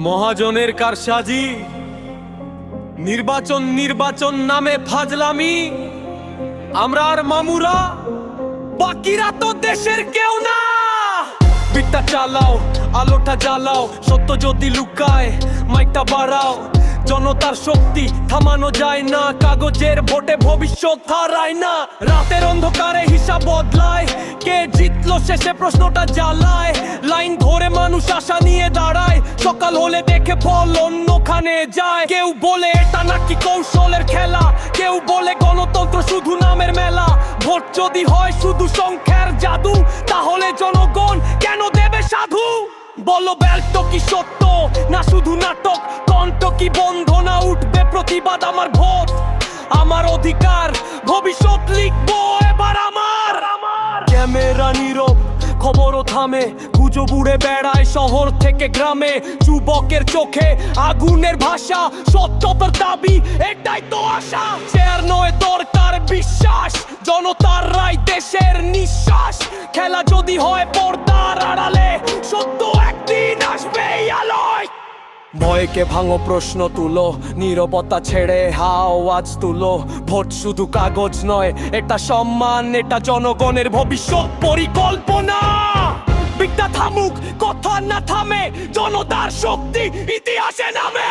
মহাজনের কারসাজি, নির্বাচন নির্বাচন নামে ফাজলামি। আমরা আর মামুরা, বাকিরা তো দেশের কেউ না। বিটটা চালাও, আলোটা জ্বালাও, সত্য যদি লুকায় মাইকটা বাড়াও। জনতার শক্তি থামানো যায় না, কাগজের ভোটে ভবিষ্যৎ হারায় না। রাতের অন্ধকারে হিসাব বদলায়, কে জিতলো শেষে প্রশ্নটা জ্বালায়। লাইন ধরে মানুষ আশা নিয়ে দাঁড়ায়, সকাল হলে দেখে ফল অন্যখানে যায়। কেউ বলে এটা নাকি কৌশলের খেলা, কেউ বলে গণতন্ত্র শুধু নামের মেলা। ভোট যদি হয় শুধু সংখ্যার জাদু, তাহলে জনগণ কেন দেবে সাধু? বলো ব্যর্থ কি সত্য না শুধু নাটক? কণ্ঠ কি বন্ধ না উঠবে প্রতিবাদ? আমার ভোট, আমার অধিকার, ভবিষ্যৎ লিখবো এবার আমার। ক্যামেরা নীরব, খবরও থামে, গুজব উড়ে বেড়ায় শহর থেকে গ্রামে। যুবকের চোখে আগুনের ভাষা, সত্যতার দাবি এটাই তো আশা। চেয়ার নয় দরকার বিশ্বাস, জনতার রায় দেশের নিঃশ্বাস। খেলা যদি হয় পর্দার আড়ালে, সত্য একদিন আসবে এই আলোয়। ভয়কে ভাঙো, প্রশ্ন তুলো, নীরবতা ছেড়ে আওয়াজ তুলো। ভোট শুধু কাগজ নয়, এটা সম্মান, এটা জনগণের ভবিষ্যৎ পরিকল্পনা। বিটটা থামুক, কথা না থামে, জনতার শক্তি ইতিহাসে নামে।